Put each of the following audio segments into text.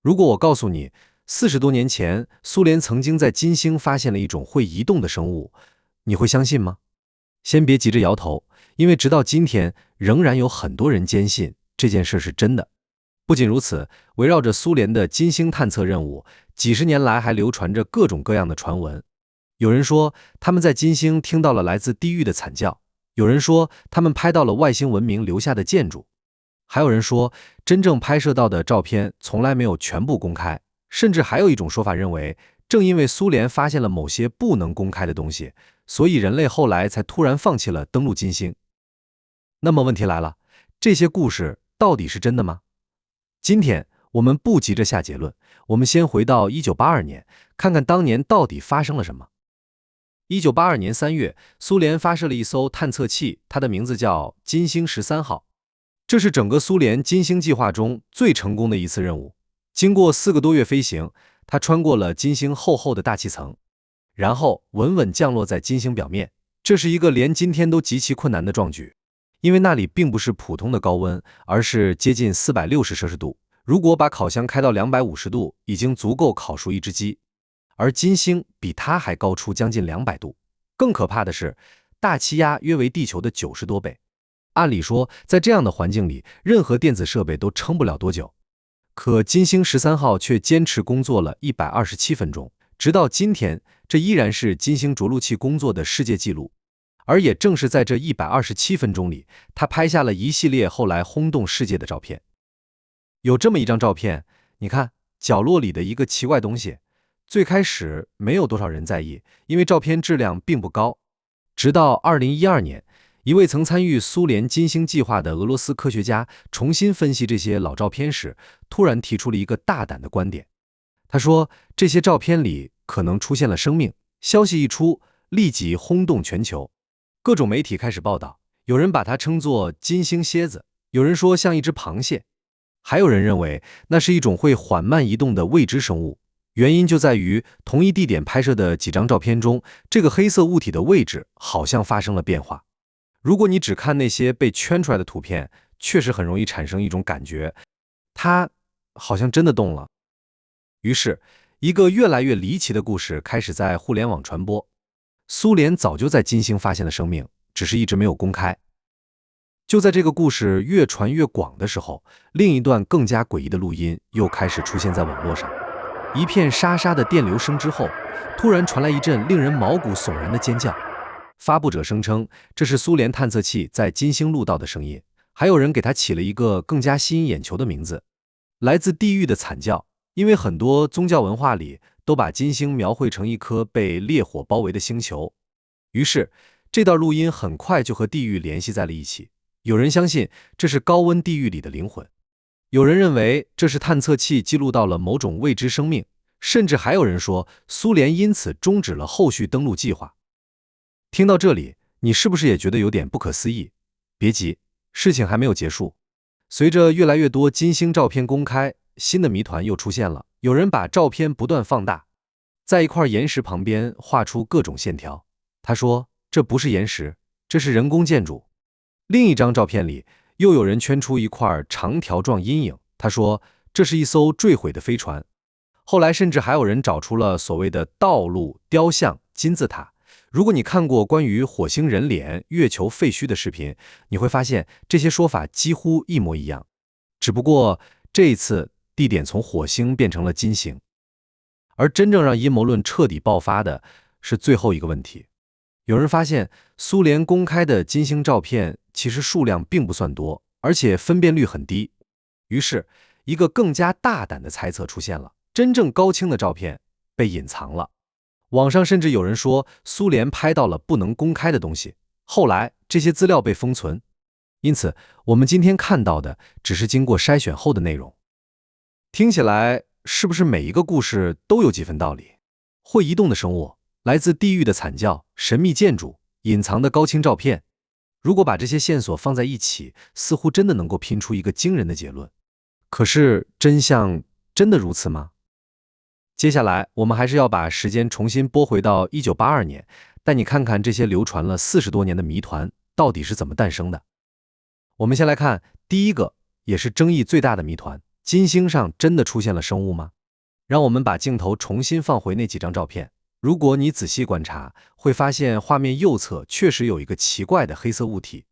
如果我告訴你，40多年前，蘇聯曾經在金星發現了一種會移動的生物，你會相信嗎？先別急着搖頭，因為直到今天，仍然有很多人堅信這件事是真的。不僅如此，圍繞着蘇聯的金星探測任務，幾十年來還流傳着各種各樣的傳聞。有人說，他們在金星聽到了來自地獄的慘叫；有人說，他們拍到了外星文明留下的建築；還有人說，真正拍攝到的照片從來沒有全部公開。甚至還有一種說法認為，正因為蘇聯發現了某些不能公開的東西，所以人類後來才突然放棄了登陸金星。那麼問題來了，這些故事到底是真的嗎？今天我們不急着下結論，我們先回到1982年，看看当年到底發生了什麼。1982年3月，蘇聯發射了一艘探測器，它的名字叫金星13號。這是整個蘇聯金星計劃中最成功的一次任務。經過4個多月飛行，它穿過了金星厚厚的大氣層，然後穩穩降落在金星表面。這是一個連今天都極其困难的壯舉，因為那裡並不是普通的高溫，而是接近460攝氏度。如果把烤箱開到250度，已經足夠烤熟一隻雞。而金星比它還高出將近200度。更可怕的是，大氣壓約為地球的90多倍。按理說，在這樣的環境裡，任何電子設備都撐不了多久。可金星13號卻堅持工作了127分鐘，直到今天，這依然是金星着陸器工作的世界紀錄。而也正是在這127分鐘裡，它拍下了一系列後來轟動世界的照片。有這麼一張照片，你看，角落裡的一個奇怪東西。最開始沒有多少人在意，因為照片質量並不高。直到2012年，一位曾參與蘇聯金星計劃的俄羅斯科學家重新分析這些老照片時，突然提出了一個大膽的觀點。他說，這些照片裡可能出現了生命。消息一出，立即轟動全球，各種媒體開始報道。有人把它稱作金星蠍子，有人說像一隻螃蟹，還有人認為那是一種會緩慢移動的未知生物。原因就在於同一地點拍攝的幾張照片中，這個黑色物體的位置好像發生了变化。如果你只看那些被圈出來的圖片，確實很容易產生一種感覺，它好像真的動了。於是，一個越來越離奇的故事開始在互聯網傳播。蘇聯早就在金星發現了生命，只是一直沒有公開。就在這個故事越傳越廣的時候，另一段更加詭異的錄音又開始出現在網絡上。一片沙沙的電流聲之後，突然傳來一陣令人毛骨悚然的尖叫。發布者聲稱，這是蘇聯探測器在金星錄到的聲音，還有人給它起了一個更加吸引眼球的名字——來自地獄的慘叫。因為很多宗教文化裡都把金星描繪成一顆被烈火包圍的星球，於是這段錄音很快就和地獄聯繫在了一起。有人相信這是高溫地獄裡的靈魂。有人認為這是探測器記錄到了某種未知生命，甚至還有人說蘇聯因此終止了後續登陸計劃。聽到這裡，你是不是也覺得有點不可思議？別急，事情還沒有結束。隨着越來越多金星照片公開，新的謎團又出現了。有人把照片不斷放大，在一塊岩石旁邊畫出各種線條。他說，這不是岩石，這是人工建築。另一張照片裡，又有人圈出一塊長條狀陰影。他說，這是一艘墜毀的飛船。後來甚至還有人找出了所謂的道路、雕像、金字塔。如果你看過關於火星人臉、月球廢墟的視頻，你會發現這些說法幾乎一模一樣。只不過這一次地點從火星變成了金星。而真正讓陰謀論徹底爆發的是最後一個問題。有人發現蘇聯公開的金星照片其實數量並不算多，而且分辨率很低。於是一個更加大膽的猜測出現了，真正高清的照片被隱藏了。網上甚至有人說蘇聯拍到了不能公開的東西，後來這些資料被封存。因此我們今天看到的只是經過篩選後的內容。聽起來是不是每一個故事都有幾分道理？會移動的生物，來自地獄的慘叫，神秘建築，隱藏的高清照片。如果把這些線索放在一起，似乎真的能夠拼出一個驚人的結論。可是真相真的如此嗎？接下來我們還是要把時間重新撥回到1982年，帶你看看這些流傳了40多年的謎團到底是怎麼誕生的。我們先來看第一個，也是爭議最大的謎團：金星上真的出現了生物嗎？讓我們把鏡頭重新放回那幾張照片。如果你仔細觀察，會發現畫面右側確實有一個奇怪的黑色物體，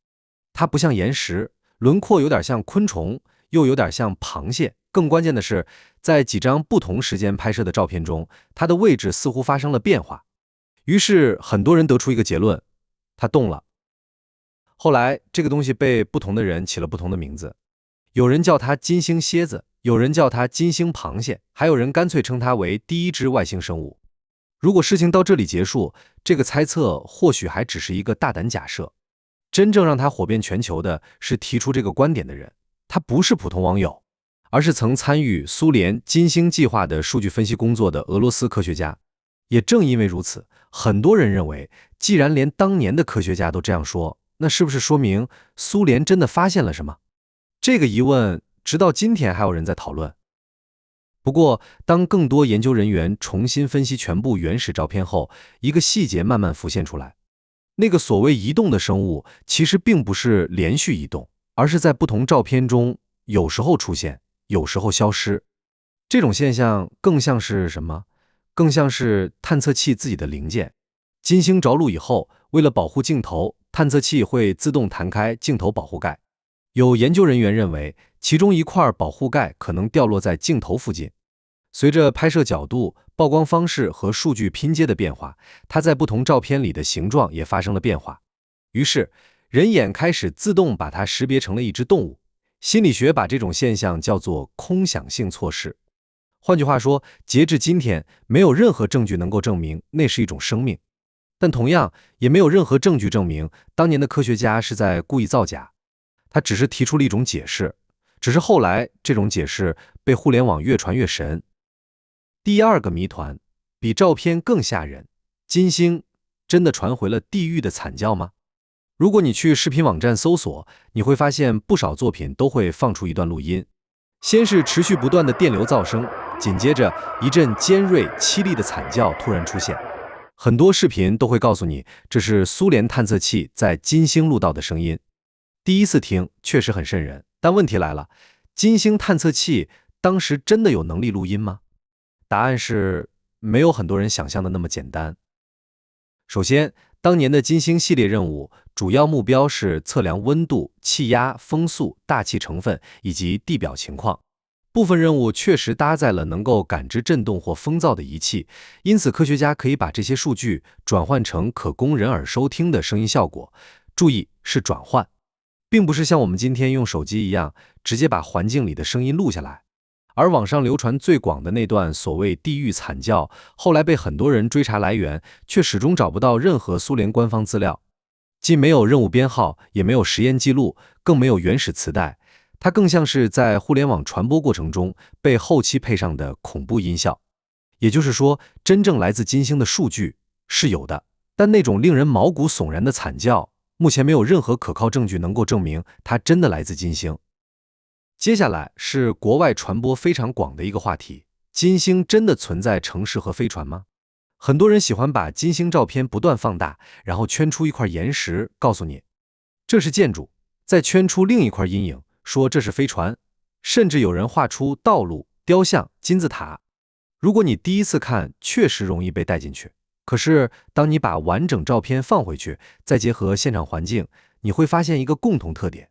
它不像岩石，輪廓有點像昆蟲，又有點像螃蟹。更關鍵的是，在幾張不同時間拍攝的照片中，它的位置似乎發生了变化。於是很多人得出一個結論，它動了。後來這個東西被不同的人起了不同的名字，有人叫它金星蠍子，有人叫它金星螃蟹，還有人乾脆稱它為第一只外星生物。如果事情到這裡結束，這個猜測或許還只是一個大膽假設。真正讓它火遍全球的是提出這個觀點的人，他不是普通網友，而是曾參與蘇聯金星計劃的數據分析工作的俄羅斯科學家。也正因為如此，很多人認為，既然連當年的科學家都這樣說，那是不是說明蘇聯真的發現了什麼？這個疑問直到今天還有人在討論。不過，當更多研究人員重新分析全部原始照片後，一個細節慢慢浮現出来。那個所謂移動的生物，其實並不是連續移動，而是在不同照片中有時候出現，有時候消失。這種現象更像是什麼？更像是探測器自己的零件。金星着陸以後，為了保護鏡頭，探測器會自動彈開鏡頭保護蓋。有研究人員認為，其中一塊保護蓋可能掉落在鏡頭附近。隨着拍攝角度、曝光方式和數據拼接的變化，它在不同照片裡的形狀也发生了變化。於是，人眼開始自動把它識別成了一隻動物。心理學把這種現象叫做空想性錯視。換句話說，截至今天，沒有任何證據能夠證明那是一種生命，但同樣也沒有任何證據證明當年的科學家是在故意造假。他只是提出了一種解釋，只是後來這種解釋被互聯網越傳越神。第二個謎團比照片更嚇人，金星真的傳回了地獄的慘叫嗎？如果你去視頻網站搜索，你會發現不少作品都會放出一段錄音，先是持續不斷的電流噪聲，緊接着一陣尖銳淒厲的慘叫突然出現。很多視頻都會告訴你，這是蘇聯探測器在金星錄到的聲音。第一次聽確實很瘆人，但問題來了，金星探測器當時真的有能力錄音嗎？答案是沒有很多人想象的那麼簡單。首先，當年的金星系列任務主要目標是測量溫度、氣壓、風速、大氣成分以及地表情況。部分任務確實搭載了能夠感知振動或風噪的儀器，因此科学家可以把这些數據轉換成可供人耳收聽的聲音效果。注意，是轉換，並不是像我們今天用手機一樣，直接把環境裡的聲音錄下來。而網上流傳最廣的那段所謂地獄慘叫，後來被很多人追查來源，卻始終找不到任何蘇聯官方資料，既沒有任務編號，也沒有實驗記錄，更沒有原始磁帶。它更像是在互聯網傳播過程中被後期配上的恐怖音效。也就是說，真正來自金星的數據是有的，但那種令人毛骨悚然的慘叫，目前沒有任何可靠證據能夠證明它真的來自金星。接下來是國外傳播非常廣的一個話題：金星真的存在城市和飛船嗎？很多人喜歡把金星照片不斷放大，然後圈出一塊岩石，告訴你這是建築，再圈出另一塊陰影，說這是飛船，甚至有人畫出道路、雕像、金字塔。如果你第一次看，確實容易被帶進去。可是當你把完整照片放回去，再結合現場環境，你會發現一個共同特點：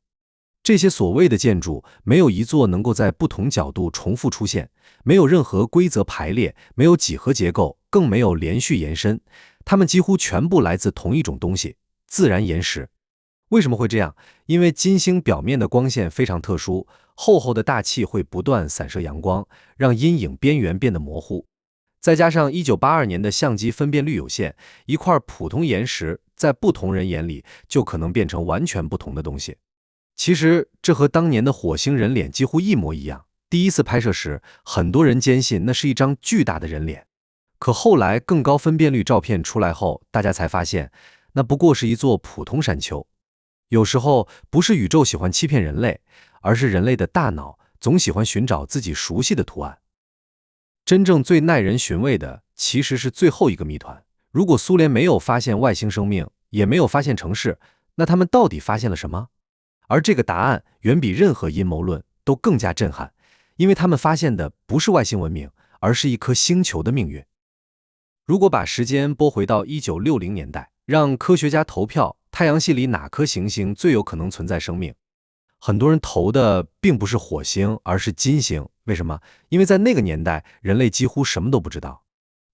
這些所謂的建築，沒有一座能夠在不同角度重複出現，沒有任何規則排列，沒有幾何結構，更沒有連續延伸。它們幾乎全部來自同一種東西——自然岩石。為什麼會這樣？因為金星表面的光線非常特殊，厚厚的大氣會不斷散射陽光，讓陰影邊緣變得模糊。再加上1982年的相機分辨率有限，一塊普通岩石在不同人眼裡就可能變成完全不同的東西。其實這和當年的火星人臉幾乎一模一樣。第一次拍攝時，很多人堅信那是一張巨大的人臉，可後來更高分辨率照片出來後，大家才發現那不過是一座普通山丘。有時候不是宇宙喜歡欺騙人類，而是人類的大腦總喜歡尋找自己熟悉的圖案。真正最耐人尋味的其實是最後一個謎團：如果蘇聯沒有發現外星生命，也沒有發現城市，那他們到底發現了什麼？而這個答案遠比任何陰謀論都更加震撼。因為他們發現的不是外星文明，而是一顆星球的命運。如果把時間撥回到1960年代，讓科學家投票，太陽系裡哪顆行星最有可能存在生命？很多人投的並不是火星，而是金星。為什麼？因為在那個年代，人類幾乎什麼都不知道，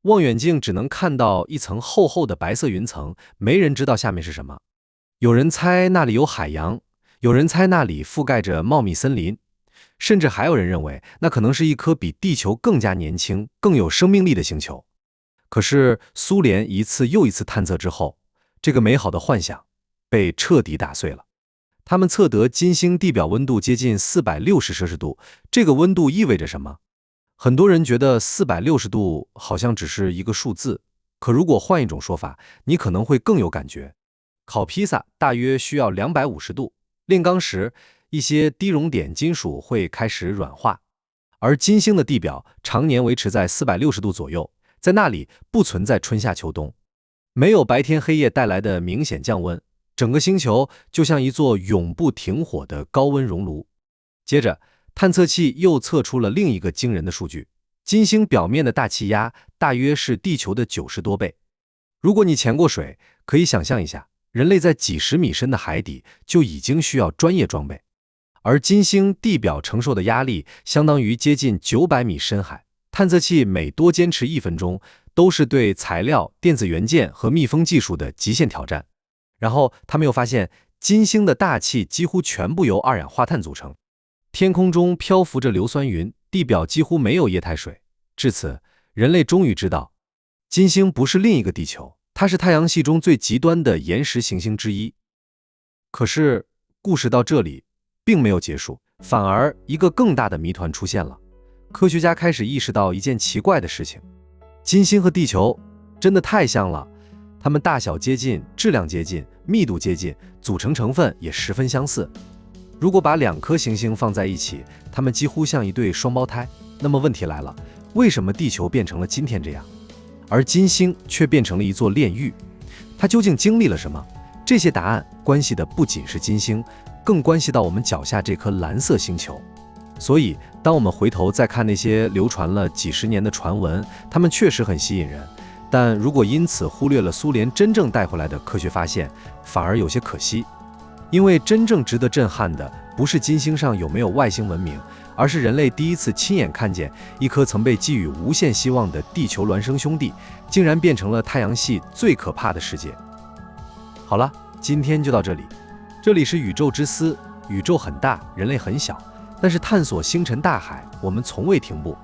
望遠鏡只能看到一層厚厚的白色雲層，沒人知道下面是什麼。有人猜那裡有海洋，有人猜那裡覆蓋着茂密森林，甚至還有人認為那可能是一顆比地球更加年輕、更有生命力的星球。可是蘇聯一次又一次探測之後，這個美好的幻想被徹底打碎了。他們測得金星地表溫度接近460攝氏度，這個溫度意味着什麼？很多人覺得460度好像只是一個數字，可如果換一種說法，你可能會更有感覺。烤披薩大約需要250度，煉鋼時一些低熔點金屬會開始軟化，而金星的地表常年維持在460度左右，在那裡不存在春夏秋冬，沒有白天黑夜帶來的明顯降溫，整個星球就像一座永不停火的高溫熔爐。接着，探測器又測出了另一個驚人的數据：金星表面的大氣壓大約是地球的90多倍。如果你潛過水，可以想象一下，人類在幾十米深的海底就已經需要專業裝備，而金星地表承受的壓力相當於接近900米深海。探測器每多堅持1分鐘，都是對材料、電子元件和密封技術的極限挑戰。然後他们又發現，金星的大氣幾乎全部由二氧化碳組成，天空中漂浮着硫酸雲，地表幾乎沒有液態水。至此，人類終於知道，金星不是另一個地球，它是太陽系中最極端的岩石行星之一。可是，故事到這裡並沒有結束，反而一個更大的謎團出現了。科學家開始意識到一件奇怪的事情：金星和地球真的太像了。它們大小接近，質量接近，密度接近，組成成分也十分相似。如果把2顆行星放在一起，它們幾乎像一對雙胞胎。那麼問題來了，為什麼地球變成了今天這樣，而金星卻變成了一座煉獄？它究竟經歷了什麼？這些答案關係的不僅是金星，更關係到我們腳下這顆藍色星球。所以，當我們回頭再看那些流傳了幾十年的傳聞，它們確實很吸引人。但如果因此忽略了蘇聯真正帶回來的科學發現，反而有些可惜。因為真正值得震撼的，不是金星上有沒有外星文明，而是人類第一次親眼看見一顆曾被寄予無限希望的地球孿生兄弟，竟然變成了太陽系最可怕的世界。好了，今天就到這裡。這裡是宇宙之思，宇宙很大，人類很小，但是探索星辰大海，我們從未停步。